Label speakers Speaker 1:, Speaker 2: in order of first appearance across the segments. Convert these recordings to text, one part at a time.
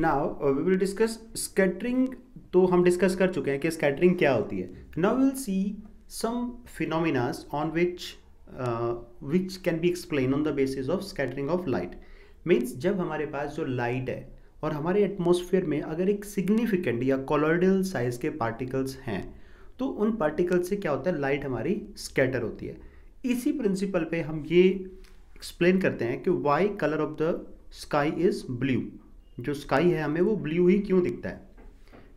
Speaker 1: Now we will discuss scattering. तो हम discuss कर चुके हैं कि स्कैटरिंग क्या होती है। Now will see some phenomenas on which can be explain on the basis of scattering of light. Means जब हमारे पास जो लाइट है और हमारे एटमॉस्फेयर में अगर एक सिग्निफिकेंट या कोलॉइडल साइज के पार्टिकल्स हैं तो उन पार्टिकल्स से क्या होता है, लाइट हमारी स्कैटर होती है। इसी प्रिंसिपल पे हम ये एक्सप्लेन करते हैं कि why colour of the sky is blue. जो स्काई है हमें वो ब्लू ही क्यों दिखता है।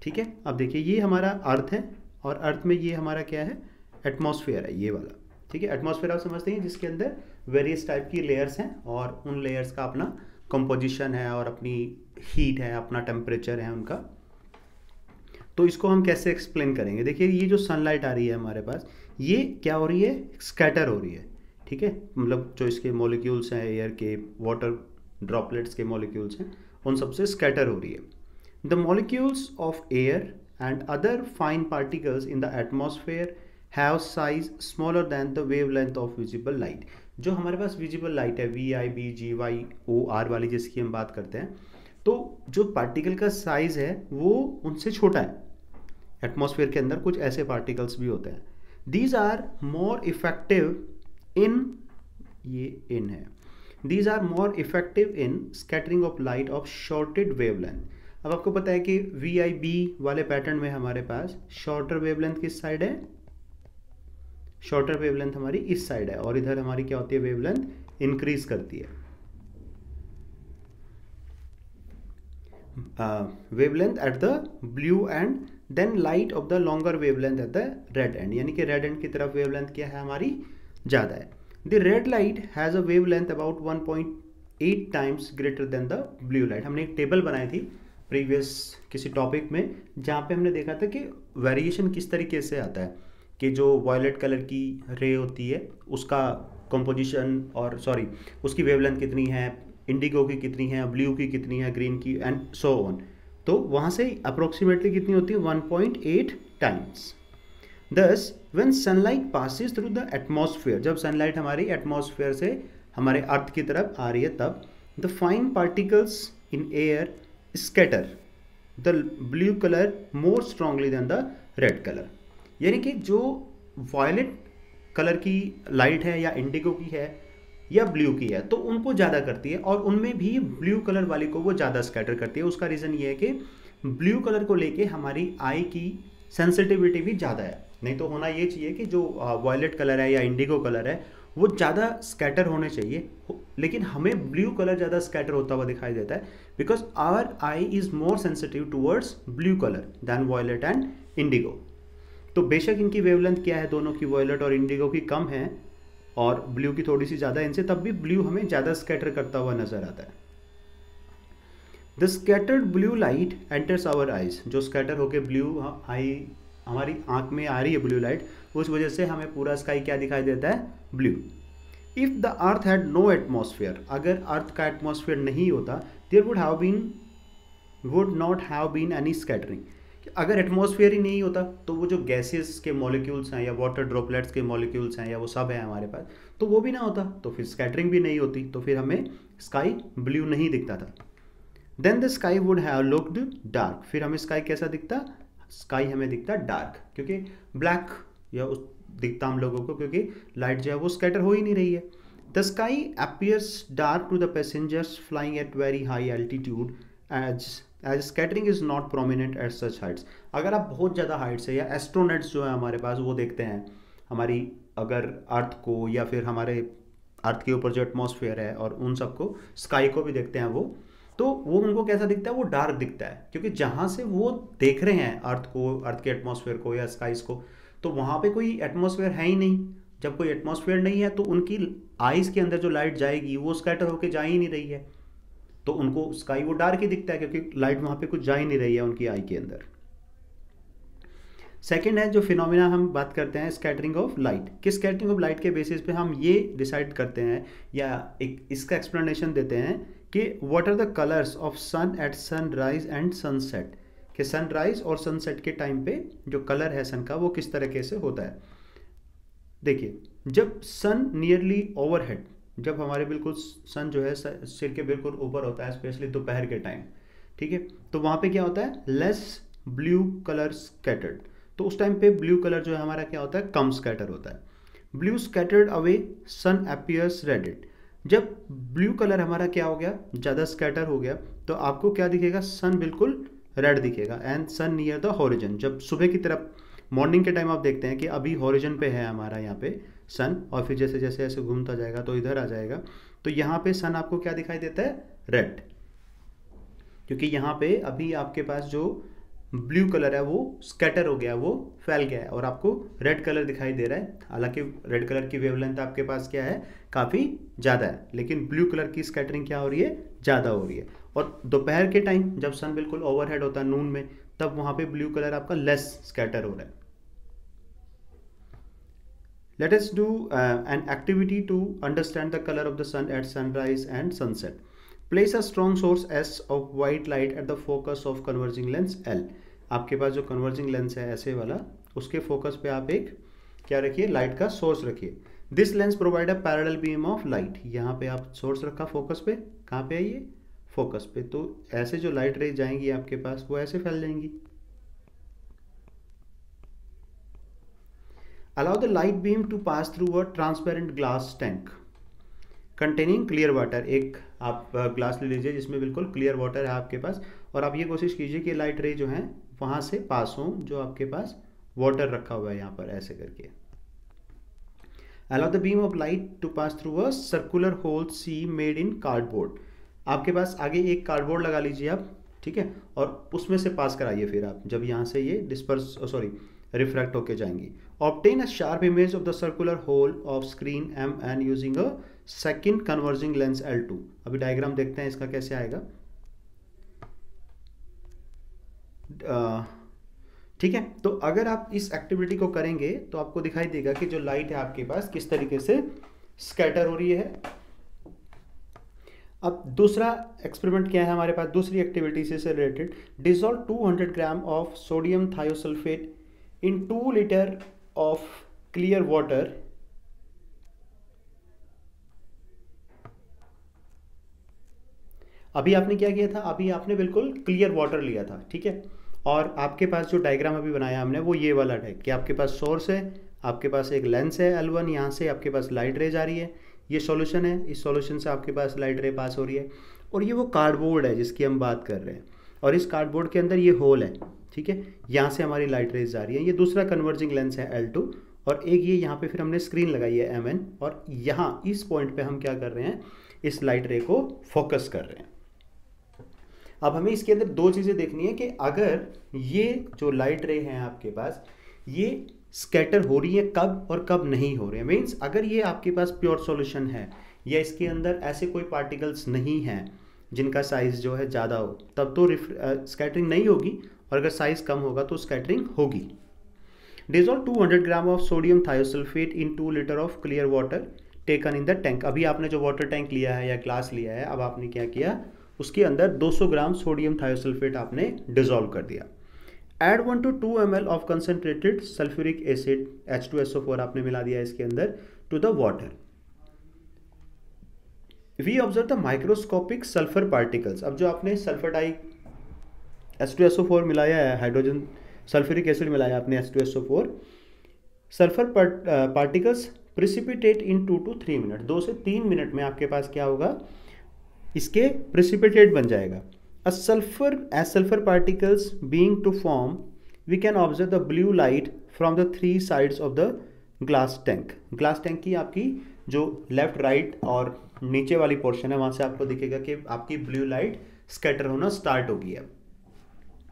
Speaker 1: ठीक है, अब देखिए ये हमारा अर्थ है और अर्थ में ये हमारा क्या है, एटमॉस्फेयर है ये वाला। ठीक है, एटमॉस्फेयर आप समझते हैं जिसके अंदर वेरियस टाइप की लेयर्स हैं और उन लेयर्स का अपना कंपोजिशन है और अपनी हीट है, अपना टेम्परेचर है उनका। तो इसको हम कैसे एक्सप्लेन करेंगे। देखिए ये जो सनलाइट आ रही है हमारे पास, ये क्या हो रही है, स्कैटर हो रही है। ठीक है, मतलब जो इसके मॉलिक्यूल्स हैं एयर के, वाटर ड्रॉपलेट्स के मॉलिक्यूल्स हैं, उन सबसे स्कैटर हो रही है। The molecules of air and other fine particles in the atmosphere have size smaller than the wavelength of visible light. जो हमारे पास विजिबल लाइट है VIBGYOR वाली जिसकी हम बात करते हैं, तो जो पार्टिकल का साइज है वो उनसे छोटा है। एटमॉस्फेयर के अंदर कुछ ऐसे पार्टिकल्स भी होते हैं। These are more effective in, ये इन है, these are more effective in scattering of light of shorted wavelength. अब आपको पता है कि VIB वाले पैटर्न में हमारे पास शॉर्टर वेवलेंथ किस साइड है, शॉर्टर वेवलेंथ हमारी इस साइड है और इधर हमारी क्या होती है, वेवलेंथ इंक्रीज करती है। Wavelength at the blue end then light of the longer wavelength at the red end, यानी कि रेड एंड की तरफ वेवलेंथ क्या है हमारी, ज़्यादा है। The red light has a wavelength about 1.8 times greater than the blue light. हमने एक टेबल बनाई थी प्रीवियस किसी टॉपिक में जहाँ पे हमने देखा था कि वेरिएशन किस तरीके से आता है कि जो वॉयलेट कलर की रे होती है उसका कंपोजिशन और उसकी वेवलेंथ कितनी है, इंडिगो की कितनी है, ब्लू की कितनी है, ग्रीन की एंड सो ऑन। तो वहाँ से अप्रोक्सीमेटली कितनी होती है, 1.8 टाइम्स। दस when sunlight passes through the atmosphere, जब सनलाइट हमारी एटमॉस्फेयर से हमारे अर्थ की तरफ आ रही है तब the fine particles in air scatter the blue colour more strongly than the red colour. यानी कि जो वॉयलेट कलर की लाइट है या इंडिगो की है या ब्लू की है तो उनको ज़्यादा करती है और उनमें भी ब्लू कलर वाली को वो ज़्यादा स्कैटर करती है। उसका रीज़न ये है कि ब्लू कलर को लेके हमारी आई की सेंसिटिविटी भी ज़्यादा है। नहीं तो होना ये चाहिए कि जो वॉयलेट कलर है या इंडिगो कलर है वो ज़्यादा स्कैटर होने चाहिए, लेकिन हमें ब्लू कलर ज़्यादा स्कैटर होता हुआ दिखाई देता है because our eye is more sensitive towards blue colour than violet and indigo. तो बेशक इनकी वेवलेंथ क्या है, दोनों की, वॉयलेट और इंडिगो की, कम है और ब्लू की थोड़ी सी ज़्यादा इनसे, तब भी ब्लू हमें ज़्यादा स्कैटर करता हुआ नजर आता है। The scattered blue light enters our eyes, जो स्कैटर होके ब्लू आई हमारी आंख में आ रही है ब्लू लाइट, उस वजह से हमें पूरा स्काई क्या दिखाई देता है, blue. If the earth had no atmosphere, अगर अर्थ का एटमॉस्फेयर नहीं होता, there would not have been any scattering. अगर एटमॉस्फेयर ही नहीं होता तो वो जो गैसेस के मॉलिक्यूल्स हैं या वाटर ड्रॉपलेट्स के मॉलिक्यूल्स हैं या वो सब है हमारे पास, तो वो भी ना होता तो फिर स्कैटरिंग भी नहीं होती, तो फिर हमें स्काई ब्लू नहीं दिखता था। Then the sky would have looked dark, फिर हमें स्काई कैसा दिखता, स्काई हमें दिखता डार्क, क्योंकि ब्लैक या उस दिखता हम लोगों को, क्योंकि लाइट जो है वो स्कैटर हो ही नहीं रही है। The sky appears dark to the passengers flying at very high altitude as scattering is not prominent at such heights. अगर आप बहुत ज़्यादा हाइट से, या एस्ट्रोनॉट्स जो है हमारे पास वो देखते हैं हमारी अगर अर्थ को या फिर हमारे अर्थ के ऊपर जो एटमॉस्फेयर है और उन सबको, स्काई को भी देखते हैं वो, तो वो उनको कैसा दिखता है, वो डार्क दिखता है, क्योंकि जहाँ से वो देख रहे हैं अर्थ को, अर्थ के एटमॉस्फेयर को या स्काइज को, तो वहाँ पे कोई एटमॉस्फेयर है ही नहीं। जब कोई एटमॉस्फेयर नहीं है तो उनकी आइज़ के अंदर जो लाइट जाएगी वो स्कैटर होके जा ही नहीं रही है, तो उनको स्काई वो डार्क ही दिखता है क्योंकि लाइट वहाँ पे कुछ जा ही नहीं रही है उनकी आई के अंदर। सेकेंड है जो फिनोमिना हम बात करते हैं, स्कैटरिंग ऑफ लाइट। किस स्कैटरिंग ऑफ लाइट के बेसिस पे हम ये डिसाइड करते हैं या एक इसका एक्सप्लेनेशन देते हैं कि what are the colours of sun at sunrise and sunset, कि सनराइज और सनसेट के टाइम पे जो कलर है सन का वो किस तरीके से होता है। देखिए जब सन नियरली ओवरहेड, जब हमारे बिल्कुल सन जो है सिर के बिल्कुल ऊपर होता है, स्पेशली दोपहर के टाइम, ठीक है। तो वहाँ पे क्या होता है, लेस ब्लू कलर स्कैटर्ड, तो उस टाइम पे ब्लू कलर जो है हमारा क्या होता है, कम स्कैटर होता है। ब्लू स्कैटर्ड अवे सन अपीयर्स रेडेड, जब ब्लू कलर हमारा क्या हो गया, ज़्यादा स्कैटर हो गया, तो आपको क्या दिखेगा, सन बिल्कुल रेड दिखेगा। And sun near the horizon, जब सुबह की तरफ मॉर्निंग के टाइम आप देखते हैं कि अभी हॉरिजन पे है हमारा यहाँ पे सन, और फिर जैसे जैसे ऐसे घूमता जाएगा तो इधर आ जाएगा, तो यहाँ पे सन आपको क्या दिखाई देता है, रेड, क्योंकि यहाँ पे अभी आपके पास जो ब्लू कलर है वो स्कैटर हो गया, वो फैल गया है, और आपको रेड कलर दिखाई दे रहा है। हालांकि रेड कलर की वेवलेंथ आपके पास क्या है, काफ़ी ज़्यादा है, लेकिन ब्लू कलर की स्कैटरिंग क्या हो रही है, ज़्यादा हो रही है। और दोपहर के टाइम जब सन बिल्कुल ओवरहेड होता है नून में, तब वहाँ पे ब्लू कलर आपका लेस स्कैटर हो रहा है। Let us do an activity to understand the color of the sun at sunrise and sunset. Place a strong source S of white light at the focus of converging lens L. आपके पास जो converging lens है ऐसे वाला, उसके focus पे आप एक क्या रखिए, लाइट का सोर्स रखिए। This lens provide a parallel beam of light. यहाँ पे आप सोर्स रखा फोकस पे, कहाँ पे है ये, फोकस पे, तो ऐसे जो लाइट रे जाएंगी आपके पास वो ऐसे फैल जाएंगी। Allow the light beam to pass through a transparent glass tank containing clear water. एक आप ग्लास ले लीजिए जिसमें बिल्कुल क्लियर वाटर है आपके पास, और आप ये कोशिश कीजिए कि लाइट रे जो है वहाँ से पास हो, जो आपके पास वाटर रखा हुआ है यहाँ पर ऐसे करके। Allow the beam of light to pass through a circular hole C made in cardboard. आपके पास आगे एक कार्डबोर्ड लगा लीजिए आप, ठीक है, और उसमें से पास कराइए फिर आप, जब यहाँ से ये रिफ्रैक्ट होके जाएंगी। Obtain a sharp image of the circular hole of screen MN using a second converging lens L2. अभी डायग्राम देखते हैं इसका कैसे आएगा। ठीक है, तो अगर आप इस एक्टिविटी को करेंगे तो आपको दिखाई देगा कि जो लाइट है आपके पास किस तरीके से स्कैटर हो रही है। अब दूसरा एक्सपेरिमेंट क्या है हमारे पास, दूसरी एक्टिविटी से related. Dissolve 200 gram of sodium thiosulphate in 2 liter of clear water अभी आपने क्या किया था, अभी आपने बिल्कुल क्लियर वाटर लिया था, ठीक है, और आपके पास जो डायग्राम अभी बनाया हमने वो ये वाला है कि आपके पास सोर्स है, आपके पास एक लेंस है L1, यहाँ से आपके पास लाइट रे जा रही है, ये सॉल्यूशन है, इस सॉल्यूशन से आपके पास लाइट रे पास हो रही है, और ये वो कार्डबोर्ड है जिसकी हम बात कर रहे हैं, और इस कार्डबोर्ड के अंदर ये होल है, ठीक है, यहाँ से हमारी लाइट रेज जा रही है। ये दूसरा कन्वर्जिंग लेंस है L2, और एक ये यहाँ पे फिर हमने स्क्रीन लगाई है MN, और यहाँ इस पॉइंट पे हम क्या कर रहे हैं, इस लाइट रे को फोकस कर रहे हैं। अब हमें इसके अंदर दो चीज़ें देखनी है कि अगर ये जो लाइट रे हैं आपके पास, ये स्कैटर हो रही है कब और कब नहीं हो रही है। मीन्स अगर ये आपके पास प्योर सॉल्यूशन है या इसके अंदर ऐसे कोई पार्टिकल्स नहीं हैं जिनका साइज जो है ज़्यादा हो, तब तो स्कैटरिंग नहीं होगी, और अगर साइज कम होगा तो स्कैटरिंग होगी। Dissolve 200 gram of sodium thiosulphate in 2 litre of clear water taken in the tank. अभी आपने जो वाटर टैंक लिया है या ग्लास लिया है, अब आपने क्या किया, उसके अंदर 200 ग्राम सोडियम थायोसल्फेट आपने डिसॉल्व कर दिया। Add 1 to 2 ml of concentrated sulphuric acid H2SO4 आपने मिला दिया इसके अंदर to the water. We observe the microscopic sulphur particles. अब जो आपने सल्फर डाई H2SO4 मिलाया है, हाइड्रोजन सल्फ्यूरिक एसिड मिलाया आपने H2SO4, sulphur particles precipitate in 2 to 3 minute, 2 से 3 मिनट में आपके पास क्या होगा, इसके प्रिसिपिटेट बन जाएगा। as sulfur particles being to form, we can observe the blue light from the 3 sides of the glass tank. Glass tank की आपकी जो लेफ्ट राइट और नीचे वाली पोर्शन है वहाँ से आपको दिखेगा कि आपकी ब्लू लाइट स्कैटर होना स्टार्ट हो गई है,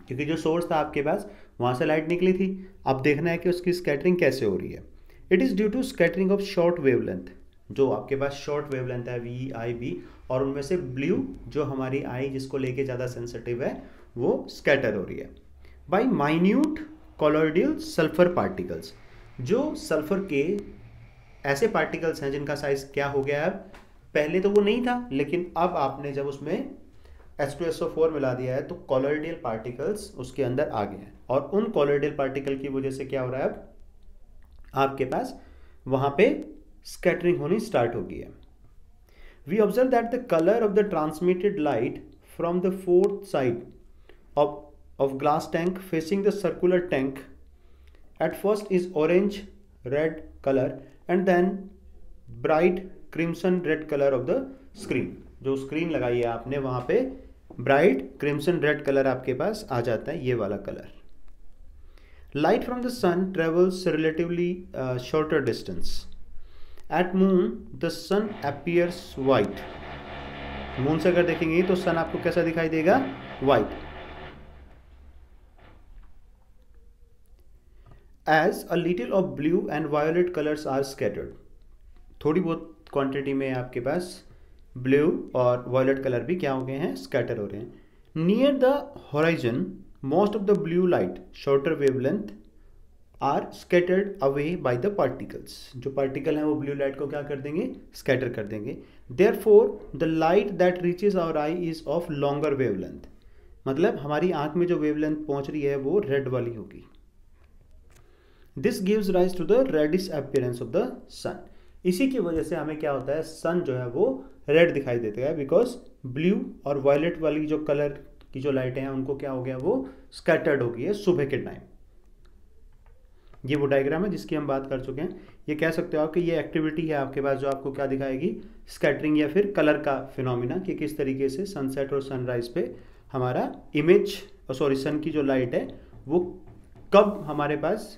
Speaker 1: क्योंकि जो सोर्स था आपके पास वहाँ से लाइट निकली थी। अब देखना है कि उसकी स्कैटरिंग कैसे हो रही है। It is due to scattering of short wavelength, जो आपके पास शॉर्ट वेवलेंथ है VIB, और उनमें से ब्लू जो हमारी आई जिसको लेके ज़्यादा सेंसिटिव है वो स्कैटर हो रही है। By minute colloidal sulphur particles, जो सल्फर के ऐसे पार्टिकल्स हैं जिनका साइज क्या हो गया है, अब पहले तो वो नहीं था, लेकिन अब आपने जब उसमें H2SO4 मिला दिया है तो कॉलॉइडल पार्टिकल्स उसके अंदर आ गए हैं, और उन कॉलॉइडल पार्टिकल की वजह से क्या हो रहा है, अब आपके पास वहाँ पे स्कैटरिंग होनी स्टार्ट हो गई है। We observe that the colour of the transmitted light from the fourth side of glass tank facing the circular tank. At first is orange red color and then bright crimson red color of the screen. जो screen लगाई है आपने वहां पे bright crimson red colour आपके पास आ जाता है, ये वाला colour. Light from the sun travels relatively shorter distance. At moon the sun appears white. Moon से अगर देखेंगे तो सन आपको कैसा दिखाई देगा? White. As a little of blue and violet colors are scattered. थोड़ी बहुत क्वांटिटी में आपके पास ब्लू और वायलेट कलर भी क्या हो गए हैं? स्कैटर हो रहे हैं. Near the horizon most of the blue light shorter wavelength are scattered away by the particles. जो पार्टिकल हैं वो ब्लू लाइट को क्या कर देंगे? स्कैटर कर देंगे. Therefore the light that reaches our eye is of longer wavelength. मतलब हमारी आंख में जो वेवलेंथ पहुंच रही है वो रेड वाली होगी. This gives rise to the reddish appearance of the sun. इसी की वजह से हमें क्या होता है? सन जो है वो रेड दिखाई देता है, बिकॉज ब्लू और वायलेट वाली जो कलर की जो लाइटें हैं उनको क्या हो गया? वो स्कैटर्ड हो गई है सुबह के टाइम. ये वो डायग्राम है जिसकी हम बात कर चुके हैं. ये कह सकते हो आप कि ये एक्टिविटी है आपके पास जो आपको क्या दिखाएगी? स्कैटरिंग या फिर कलर का फिनोमिना, कि किस तरीके से सनसेट और सनराइज पे हमारा इमेज सन की जो लाइट है वो कब हमारे पास